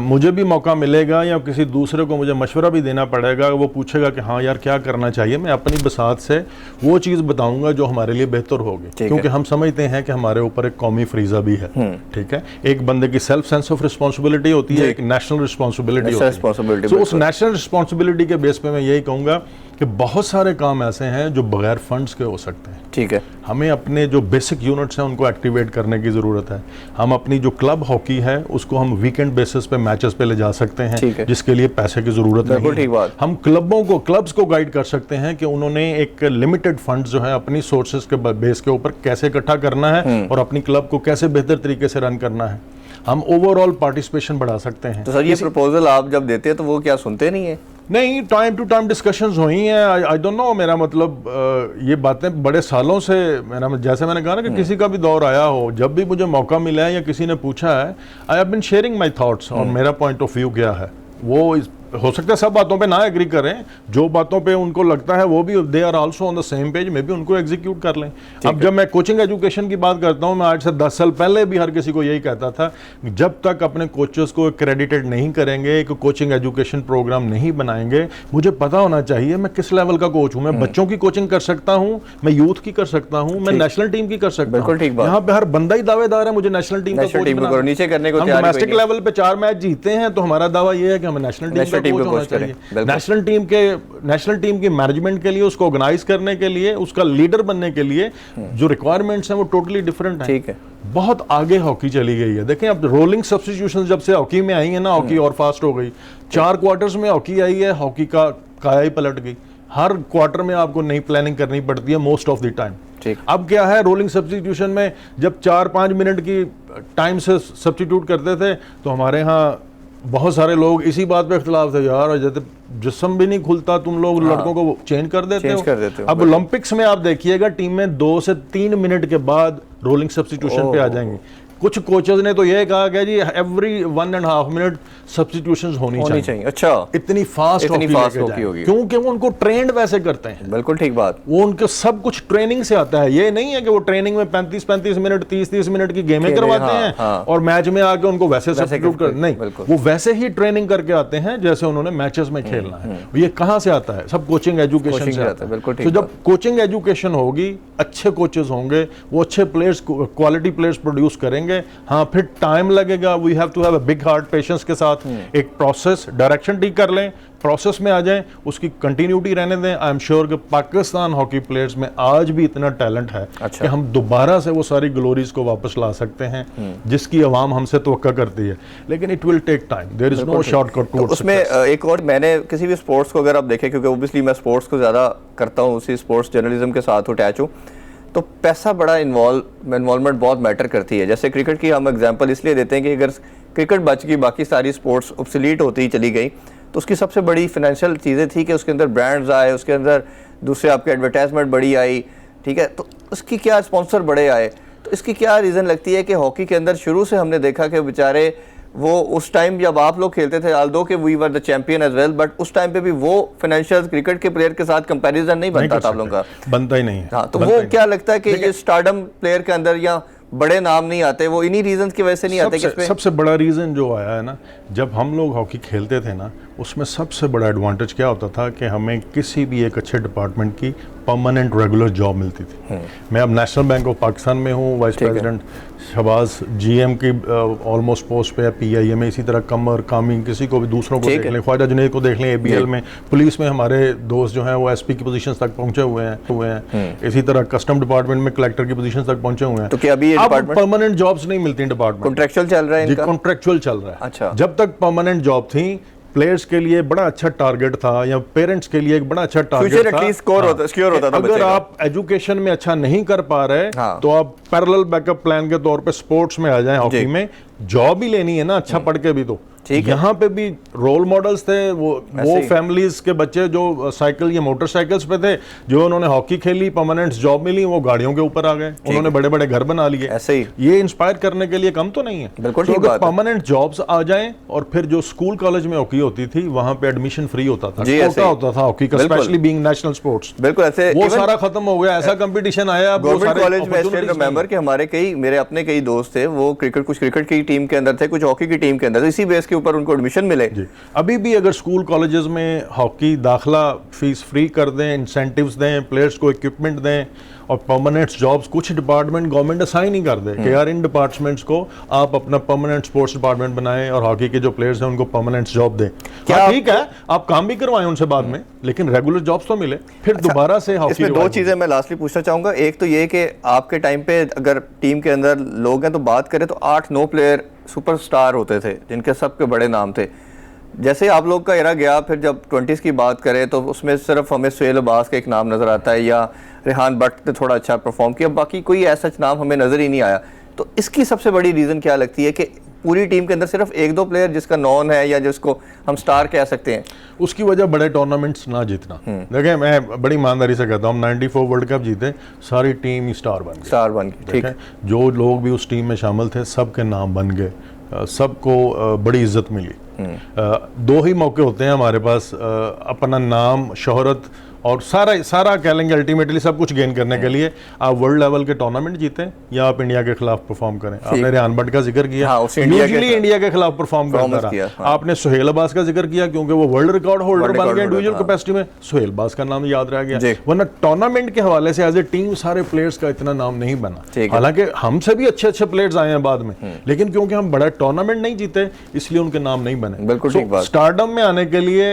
मुझे भी मौका मिलेगा या किसी दूसरे को मुझे मशवरा भी देना पड़ेगा, वो पूछेगा कि हाँ यार क्या करना चाहिए, मैं अपनी बसात से वो चीज़ बताऊंगा जो हमारे लिए बेहतर होगी, क्योंकि हम समझते हैं कि हमारे ऊपर एक कौमी फरीजा भी है, ठीक है, एक बंदे की सेल्फ सेंस ऑफ रिस्पॉन्सिबिलिटी होती है, एक नेशनल रिस्पॉन्सिबिलिटी होती है। तो उस नेशनल रिस्पॉन्सिबिलिटी के बेस पे मैं यही कहूँगा कि बहुत सारे काम ऐसे हैं जो बगैर फंड्स के हो सकते हैं, ठीक है, हमें अपने जो बेसिक यूनिट्स हैं उनको एक्टिवेट करने की ज़रूरत है। हम अपनी जो क्लब हॉकी है उसको हम वीकेंड बेसिस पे मैचेस पे ले जा सकते हैं, जिसके लिए पैसे की ज़रूरत नहीं है। हम क्लब्स को गाइड कर सकते हैं कि उन्होंने एक लिमिटेड फंड जो है अपनी सोर्सेज के बेस के ऊपर कैसे इकट्ठा करना है और अपनी क्लब को कैसे बेहतर तरीके से रन करना है। हम ओवरऑल पार्टिसिपेशन बढ़ा सकते हैं। तो सर ये प्रपोजल आप जब देते हैं तो वो क्या सुनते नहीं है? नहीं, टाइम टू टाइम डिस्कशंस हुई हैं। आई डोंट नो, मेरा मतलब ये बातें बड़े सालों से, जैसे मैंने कहा ना कि किसी का भी दौर आया हो, जब भी मुझे मौका मिला है या किसी ने पूछा है, I have been sharing my thoughts और मेरा पॉइंट ऑफ व्यू क्या है, वो हो सकता है सब बातों पे ना एग्री करें, जो बातों पे उनको लगता है वो भी they are also on the same page, में भी उनको एग्जीक्यूट कर लें। अब जब मैं कोचिंग एजुकेशन की बात करता हूं, मैं आज से 10 साल पहले भी हर किसी को यही कहता था, जब तक अपने कोचेस को क्रेडिटेड नहीं करेंगे, एक कोचिंग एजुकेशन प्रोग्राम नहीं बनाएंगे, मुझे पता होना चाहिए मैं किस लेवल का कोच हूं। मैं बच्चों की कोचिंग कर सकता हूं, मैं यूथ की कर सकता हूं, मैं नेशनल टीम की कर सकता हूं। यहाँ पे हर बंदा ही दावेदार है मुझे नेशनल टीम का कोच बनाना। नीचे करने को हम डोमेस्टिक लेवल पे 4 मैच जीते हैं तो हमारा दावा ये है कि हमें नेशनल टीम का कोच होना चाहिए। नेशनल टीम की मैनेजमेंट के लिए, उसको ऑर्गेनाइज करने के लिए, उसका लीडर बनने के लिए जो रिक्वायरमेंट्स हैं वो टोटली डिफरेंट हैं। ठीक है, बहुत आगे हॉकी चली गई है। देखें अब रोलिंग सब्स्टिट्यूशन जब से हॉकी में आई है ना, हॉकी और फास्ट हो गई। 4 क्वार्टर्स में हॉकी आई है, हॉकी का काया ही पलट गई। हर क्वार्टर में आपको नई प्लानिंग करनी पड़ती है मोस्ट ऑफ द टाइम। अब क्या है, रोलिंग सब्स्टिट्यूशन में जब 4-5 मिनट की टाइम से सब्स्टिट्यूट करते थे तो हमारे यहाँ बहुत सारे लोग इसी बात पे इख्तिलाफ थे, यार जैसे जिस्म भी नहीं खुलता, तुम लोग लड़कों को चेंज कर देते हो। अब ओलंपिक्स में आप देखिएगा टीम में 2 से 3 मिनट के बाद रोलिंग सब्स्टिट्यूशन पे आ जाएंगे। कुछ कोचेस ने तो ये कहा कि जी एवरी 1.5 मिनट सब्स्टिट्यूशंस होनी चाहिए। अच्छा, इतनी फास्ट हॉकी होगी क्योंकि वो उनको ट्रेंड वैसे करते हैं। बिल्कुल ठीक बात, वो उनके सब कुछ ट्रेनिंग से आता है। ये नहीं है कि वो ट्रेनिंग में 35-35 मिनट 30-30 मिनट की गेमें करवाते हैं और मैच में आके उनको वैसे सब्स्टिट्यूट कर, नहीं, वो वैसे ही ट्रेनिंग करके आते हैं जैसे उन्होंने मैचेस में खेलना है। ये कहाँ से आता है? सब कोचिंग एजुकेशन से आता है। तो जब कोचिंग एजुकेशन होगी, अच्छे कोचेस होंगे, वो अच्छे प्लेयर्स, क्वालिटी प्लेयर्स प्रोड्यूस करेंगे। हाँ, फिर टाइम लगेगा, we have to have a big heart, patience के साथ एक प्रोसेस, डायरेक्शन ठीक कर लें, प्रोसेस में आ जाएं, उसकी कंटिन्यूटी रहने दें। आई एम श्योर कि पाकिस्तान हॉकी प्लेयर्स में आज भी इतना टैलेंट है कि हम दोबारा से वो सारी ग्लोरीज को वापस ला सकते हैं जिसकी आवाम हमसे तवक्का करती है। लेकिन it will take time, there is no shortcut to उसमें। एक और, मैंने किसी भी स्पोर्ट्स को अगर आप देखें, क्योंकि ओब्वियसली मैं स्पोर्ट्स को ज़्यादा करता हूँ, उसी स्पोर्ट्स जर्नलिज्म के साथ अटैच हूँ, तो पैसा बड़ा इन्वॉल्वमेंट बहुत मैटर करती है। जैसे क्रिकेट की हम एग्जांपल इसलिए देते हैं कि अगर क्रिकेट बच गई, बाकी सारी स्पोर्ट्स ऑब्सोलीट होती ही चली गई, तो उसकी सबसे बड़ी फाइनेंशियल चीज़ें थी कि उसके अंदर ब्रांड्स आए, उसके अंदर दूसरे आपके एडवर्टाइजमेंट बड़ी आई, ठीक है, तो उसकी क्या स्पॉन्सर बड़े आए। तो इसकी क्या रीज़न लगती है कि हॉकी के अंदर शुरू से हमने देखा कि बेचारे वो उस टाइम जब आप लोग खेलते थे, आल्दो कि we were the champion as well, but उस टाइम पे भी वो फाइनेंशियल क्रिकेट के प्लेयर के साथ कंपैरिजन नहीं बनता था आप लोगों का, बनता ही नहीं है। हाँ, तो वो क्या लगता है कि ये स्टारडम प्लेयर के अंदर या बड़े नाम नहीं आते, वो इन्हीं रीजंस की वजह से नहीं आते? सबसे बड़ा रीजन जो आया है ना, जब हम लोग हॉकी खेलते थे ना, उसमें सबसे बड़ा एडवांटेज क्या होता था कि हमें किसी भी एक अच्छे डिपार्टमेंट की परमानेंट रेगुलर जॉब मिलती थी। मैं अब नेशनल बैंक ऑफ पाकिस्तान में हूँ, वाइस प्रेसिडेंट, शहबाज जीएम की ऑलमोस्ट पोस्ट पे है, पीआईए में, इसी तरह कमर कामी, किसी को भी दूसरों को देख लें, ख्वाजा जुनैद को देख लें, एबीएल में, पुलिस में हमारे दोस्त जो हैं वो एसपी की पोजीशन तक पहुंचे हुए हैं, इसी तरह कस्टम डिपार्टमेंट में कलेक्टर की पोजीशन तक पहुंचे हुए हैं। तो क्या अभी परमानेंट जॉब्स नहीं मिलती डिपार्टमेंट, कॉन्ट्रैक्चुअल चल रहा है? कॉन्ट्रैक्चुअल चल रहा है। अच्छा, जब तक परमानेंट जॉब थी, प्लेयर्स के लिए बड़ा अच्छा टारगेट था, या पेरेंट्स के लिए एक बड़ा अच्छा टारगेट था। अगर आप एजुकेशन में अच्छा नहीं कर पा रहे तो आप पैरेलल बैकअप प्लान के तौर पे स्पोर्ट्स में आ जाएं। हॉकी में जॉब ही लेनी है ना, अच्छा पढ़ के भी, तो यहाँ पे भी रोल मॉडल्स थे वो फैमिलीज के बच्चे जो साइकिल या मोटरसाइकिल्स पे थे, जो उन्होंने हॉकी खेली, परमानेंट जॉब मिली, वो गाड़ियों के ऊपर आ गए, उन्होंने बड़े बड़े घर बना लिए। ऐसे ही ये इंस्पायर करने के लिए कम तो नहीं है। बिल्कुल, तो अगर परमानेंट जॉब्स आ जाएं, और फिर जो स्कूल कॉलेज में हॉकी होती थी वहां पे एडमिशन फ्री होता था, कोटा होता था हॉकी का, स्पेशली बीइंग नेशनल स्पोर्ट्स। बिल्कुल, ऐसे वो सारा खत्म हो गया, ऐसा कंपटीशन आया। गवर्नमेंट कॉलेज में स्टिल रिमेंबर कि हमारे मेरे अपने कई दोस्त थे, वो कुछ क्रिकेट की टीम के अंदर थे, कुछ हॉकी की टीम के अंदर, इसी बेस के ऊपर उनको एडमिशन मिले। अभी भी अगर स्कूल कॉलेजेस में हॉकी दाखला फीस फ्री कर दें, इंसेंटिव्स दें, प्लेयर्स को इक्विपमेंट दें, और परमानेंट जॉब्स कुछ डिपार्टमेंट गवर्नमेंट असाइन ही कर दे कि यार इन डिपार्टमेंट्स को आप अपना परमानेंट स्पोर्ट्स डिपार्टमेंट बनाएं और हॉकी के जो प्लेयर्स हैं उनको परमानेंट जॉब दें। क्या ठीक है, आप काम भी करवाएं उनसे बाद में, लेकिन रेगुलर जॉब्स तो मिले, फिर दोबारा से हॉकी। इसमें दो चीजें मैं लास्टली पूछना चाहूंगा। एक तो ये कि आपके टाइम पे अगर टीम के अंदर लोग हैं तो बात करें तो 8-9 प्लेयर सुपरस्टार होते थे जिनके सबके बड़े नाम थे। जैसे आप लोग का एरा गया, फिर जब 20s की बात करें तो उसमें सिर्फ हमें सुहेल अब्बास का एक नाम नज़र आता है, या रेहान भट्ट ने थोड़ा अच्छा परफॉर्म किया, बाकी कोई ऐसा नाम हमें नज़र ही नहीं आया। तो इसकी सबसे बड़ी रीज़न क्या लगती है कि पूरी टीम के अंदर सिर्फ 1-2 प्लेयर जिसका नॉन है या जिसको हम स्टार कह सकते हैं? उसकी वजह बड़े टूर्नामेंट्स ना जीतना। देखें, मैं बड़ी ईमानदारी से कहता हूँ, 94 वर्ल्ड कप जीते, सारी टीम ही स्टार बन गई। ठीक है, जो लोग भी उस टीम में शामिल थे सबके नाम बन गए, सबको बड़ी इज्जत मिली। दो ही मौके होते हैं हमारे पास, अपना नाम, शोहरत और सारा कह लेंगे अल्टीमेटली सब कुछ गेन करने के लिए आप वर्ल्ड लेवल के टूर्नामेंट जीतें या आप इंडिया के खिलाफ परफॉर्म करें। आपने रेहान भट्ट का जिक्र किया, यूजुअली इंडिया के खिलाफ परफॉर्म करता रहा। आपने सुहेल अब्बास का जिक्र किया क्योंकि वो वर्ल्ड रिकॉर्ड होल्डर बन गए इंडिविजुअल कैपेसिटी में, सुहेल अब्बास का नाम याद रह गया, वरना टूर्नामेंट के हवाले से एज ए टीम सारे प्लेयर्स का इतना नाम नहीं बना। हालांकि हमसे भी अच्छे प्लेयर्स आए हैं बाद में, लेकिन क्योंकि हम बड़ा टूर्नामेंट नहीं जीते इसलिए उनके नाम नहीं बने। बिल्कुल स्टारडम में आने के लिए,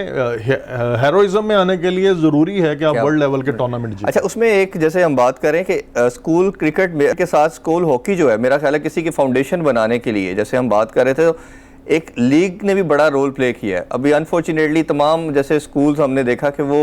हेरोइज्म में आने के लिए जरूरी है कि आप वर्ल्ड लेवल के टूर्नामेंट जीतें। अच्छा, उसमें एक जैसे हम बात करें कि स्कूल क्रिकेट में के साथ स्कूल हॉकी जो है, मेरा ख्याल है किसी की फाउंडेशन बनाने के लिए, जैसे हम बात कर रहे थे, तो एक लीग ने भी बड़ा रोल प्ले किया है। अभी अनफॉर्चुनेटली तमाम जैसे स्कूल्स हमने देखा कि वो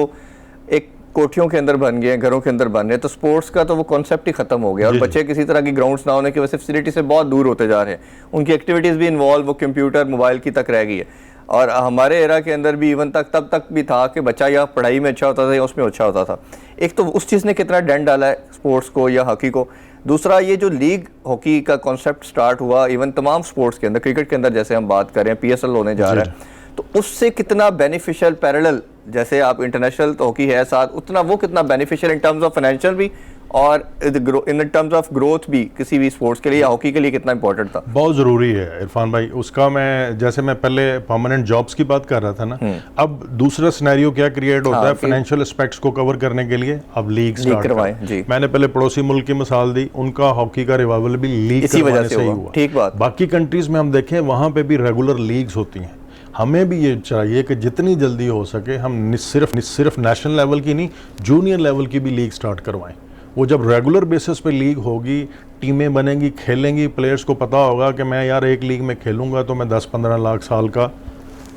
एक कोठियों के अंदर बन गए, घरों के अंदर बन रहे हैं, तो स्पोर्ट्स का तो वो कॉन्सेप्ट ही खत्म हो गया और बच्चे किसी तरह की ग्राउंड्स ना होने की वजह से फैसिलिटी से बहुत दूर होते जा रहे हैं। उनकी एक्टिविटीज़ भी इन्वॉल्व वो कंप्यूटर मोबाइल की तक रह गई है। और हमारे एरा के अंदर भी इवन तब तक भी था कि बच्चा या पढ़ाई में अच्छा होता था या उसमें अच्छा होता था। एक तो उस चीज़ ने कितना डेंट डाला है स्पोर्ट्स को या हॉकी को। दूसरा, ये जो लीग हॉकी का कॉन्सेप्ट स्टार्ट हुआ इवन तमाम स्पोर्ट्स के अंदर, क्रिकेट के अंदर जैसे हम बात करें PSL होने जा रहा है, तो उससे कितना बेनिफिशियल पैरेलल, जैसे आप इंटरनेशनल तो हॉकी है साथ, उतना वो कितना beneficial in terms of financial भी और इन टर्म्स ऑफ ग्रोथ भी किसी भी स्पोर्ट्स के लिए या हॉकी के लिए कितना इंपॉर्टेंट था? बहुत ज़रूरी है इरफान भाई। उसका मैं जैसे मैं पहले परमानेंट जॉब्स की बात कर रहा था ना, अब दूसरा सिनेरियो क्या क्रिएट होता है फाइनेंशियल एस्पेक्ट्स को कवर करने के लिए, अब लीग स्टार्ट करवाएं। मैंने पहले पड़ोसी मुल्क की मिसाल दी, उनका हॉकी का रिवाइवल भी लीग इसी वजह से हुआ। ठीक बात। बाकी कंट्रीज में हम देखें वहाँ पे भी रेगुलर लीग्स होती हैं। हमें भी ये चाहिए कि जितनी जल्दी हो सके हम सिर्फ नेशनल लेवल की नहीं, जूनियर लेवल की भी लीग स्टार्ट करवाएं। वो जब रेगुलर बेसिस पे लीग होगी, टीमें बनेंगी, खेलेंगी, प्लेयर्स को पता होगा कि मैं यार एक लीग में खेलूंगा तो मैं 10-15 लाख साल का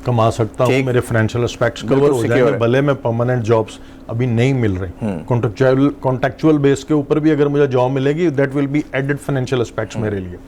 कमा सकता हूँ, मेरे फाइनेंशियल एस्पेक्ट्स कवर हो जाएंगे, भले में परमानेंट जॉब्स अभी नहीं मिल रही। कॉन्ट्रेक्चुअल बेस के ऊपर भी अगर मुझे जॉब मिलेगी, that will be added financial aspects मेरे लिए।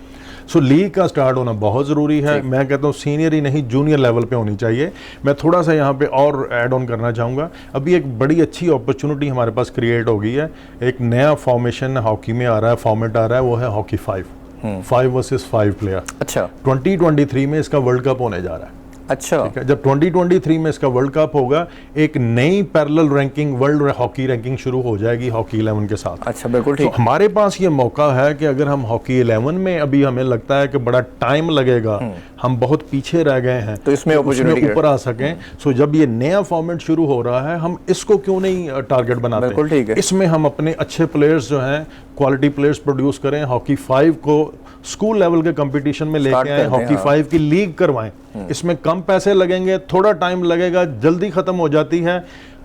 सो लीग का स्टार्ट होना बहुत ज़रूरी है। मैं कहता हूँ सीनियर ही नहीं, जूनियर लेवल पे होनी चाहिए। मैं थोड़ा सा यहाँ पे और ऐड ऑन करना चाहूँगा, अभी एक बड़ी अच्छी अपॉर्चुनिटी हमारे पास क्रिएट हो गई है। एक नया फॉर्मेशन हॉकी में आ रहा है, फॉर्मेट आ रहा है, वो है हॉकी 5 वर्सेस 5 प्लेयर। अच्छा, 2023 में इसका वर्ल्ड कप होने जा रहा है। अच्छा, ठीक है, जब 2023 में इसका वर्ल्ड कप होगा, एक नई parallel ranking, world hockey ranking शुरू हो जाएगी हॉकी 11 के साथ। अच्छा, बिल्कुल ठीक। तो हमारे पास ये मौका है कि अगर हम हॉकी 11 में, अभी हमें लगता है कि बड़ा टाइम लगेगा, हम बहुत पीछे रह गए हैं, तो इसमें ऊपर आ सकें। सो जब ये नया फॉर्मेट शुरू हो रहा है, हम इसको क्यों नहीं टारगेट बनाते? बिल्कुल ठीक है। इसमें हम अपने अच्छे प्लेयर्स जो हैं, क्वालिटी प्लेयर्स प्रोड्यूस करें, हॉकी 5 को स्कूल लेवल के कंपटीशन में लेके आए, हॉकी 5 की लीग करवाएं। इसमें कम पैसे लगेंगे, थोड़ा टाइम लगेगा, जल्दी खत्म हो जाती है।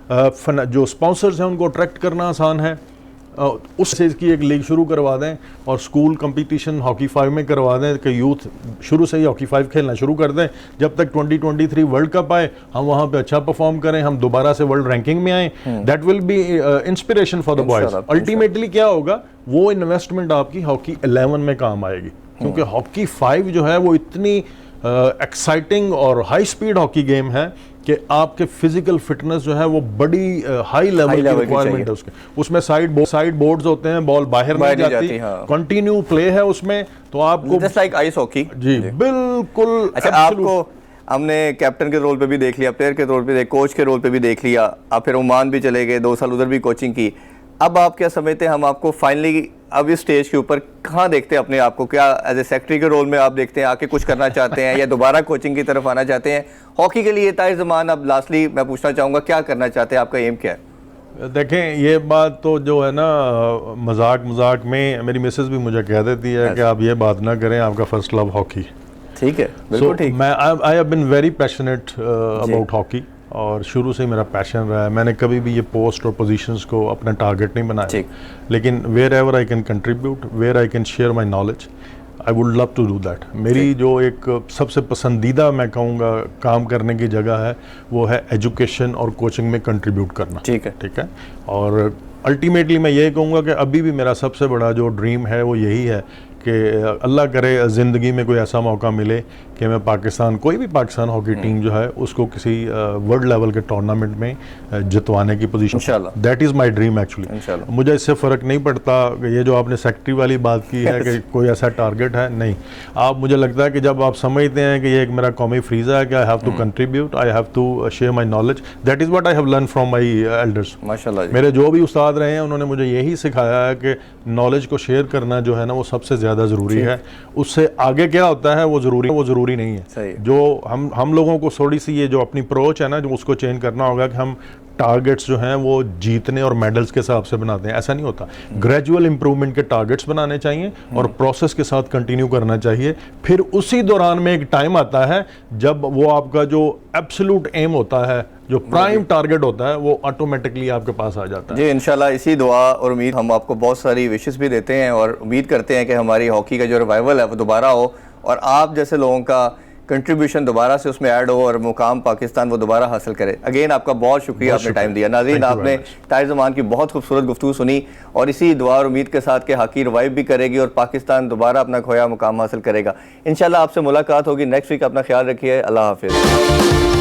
जो स्पॉन्सर्स हैं उनको अट्रैक्ट करना आसान है। उस चीज़ की एक लीग शुरू करवा दें और स्कूल कंपटीशन हॉकी 5 में करवा दें कि यूथ शुरू से ही हॉकी 5 खेलना शुरू कर दें। जब तक 2023 वर्ल्ड कप आए, हम वहाँ पे अच्छा परफॉर्म करें, हम दोबारा से वर्ल्ड रैंकिंग में आए। That will B inspiration for the boys. Ultimately क्या होगा, वो इन्वेस्टमेंट आपकी हॉकी 11 में काम आएगी, क्योंकि हॉकी 5 जो है वो इतनी एक्साइटिंग और हाई स्पीड हॉकी गेम है कि आपके फिजिकल फिटनेस जो है वो बड़ी हाई लेवल की रिक्वायरमेंट है उसके। उसमें साइड बोर्ड्स होते हैं, बॉल बाहर नहीं जाती, कंटिन्यू प्ले है उसमें, तो आपको जस्ट लाइक आइस हॉकी। जी बिल्कुल। अच्छा, आपको हमने कैप्टन के रोल पे भी देख लिया, प्लेयर के रोल पे, कोच के रोल पे भी देख लिया, आप फिर ओमान भी चले गए, 2 साल उधर भी कोचिंग की। अब आप क्या समझते हैं, हम आपको फाइनली अब इस स्टेज के ऊपर कहाँ देखते हैं अपने आप को? क्या एज ए सेक्रेटरी के रोल में आप देखते हैं, आके कुछ करना चाहते हैं, या दोबारा कोचिंग की तरफ आना चाहते हैं? हॉकी के लिए ताए ज़मान, अब लास्टली मैं पूछना चाहूँगा, क्या करना चाहते हैं, आपका एम क्या है? देखें, ये बात तो जो है ना, मजाक में मेरी मिसेस भी मुझे कह देती है कि आप ये बात ना करें, आपका फर्स्ट लव हॉकी। ठीक है, बिल्कुल ठीक। मैं I have been very passionate about hockey, और शुरू से मेरा पैशन रहा है। मैंने कभी भी ये पोस्ट और पोजीशंस को अपना टारगेट नहीं बनाया, लेकिन wherever I can contribute, where I can share my knowledge, I would love to do that. मेरी जो एक सबसे पसंदीदा मैं कहूँगा काम करने की जगह है, वो है एजुकेशन और कोचिंग में कंट्रीब्यूट करना। ठीक है। और अल्टीमेटली मैं ये कहूँगा कि अभी भी मेरा सबसे बड़ा जो ड्रीम है वो यही है कि अल्लाह करे ज़िंदगी में कोई ऐसा मौका मिले कि मैं पाकिस्तान, कोई भी पाकिस्तान हॉकी टीम जो है उसको किसी वर्ल्ड लेवल के टूर्नामेंट में जितवाने की position, that is my dream actually. मुझे इससे फ़र्क नहीं पड़ता ये जो आपने सेक्रेटरी वाली बात की है कि कोई ऐसा टारगेट है, नहीं। आप, मुझे लगता है कि जब आप समझते हैं कि ये एक मेरा कौमी फ्रीज़ा है कि I have to contribute, I have to share my knowledge, that is what I have learn from my elders. माशाल्लाह, मेरे जो भी उस्ताद रहे हैं उन्होंने मुझे यही सिखाया है कि नॉलेज को शेयर करना जो है ना वो सबसे ज़्यादा ज़रूरी है। उससे आगे क्या होता है वो ज़रूरी नहीं है। जो हम लोगों को थोड़ी सी ये जो अपनी अप्रोच है ना, जो उसको चेंज करना होगा कि हम टारगेट्स जो हैं वो जीतने और मेडल्स के हिसाब से बनाते हैं, ऐसा नहीं होता। ग्रेजुअल इंप्रूवमेंट के टारगेट्स बनाने चाहिए और प्रोसेस के साथ कंटिन्यू करना चाहिए। फिर उसी दौरान में एक टाइम आता है जब वो आपका जो एब्सोल्यूट एम होता है, जो प्राइम टारगेट होता है, वो ऑटोमेटिकली आपके पास आ जाता है। जी इंशाल्लाह, इसी दुआ और उम्मीद, हम आपको बहुत सारी विशेस भी देते हैं और उम्मीद करते हैं कि हमारी हॉकी का जो रिवाइवल है वो दोबारा हो और आप जैसे लोगों का कंट्रीब्यूशन दोबारा से उसमें ऐड हो और मुकाम पाकिस्तान वो दोबारा हासिल करे। अगेन आपका बहुत शुक्रिया, आपने टाइम दिया। नाज़रीन, आपने ताहिर ज़मान की बहुत खूबसूरत गुफ्तगू सुनी और इसी दुआ और उम्मीद के साथ कि हॉकी रिवाइव भी करेगी और पाकिस्तान दोबारा अपना खोया मुकाम हासिल करेगा। इंशाल्लाह आपसे मुलाकात होगी नेक्स्ट वीक। अपना ख्याल रखिए। अल्लाह हाफिज़।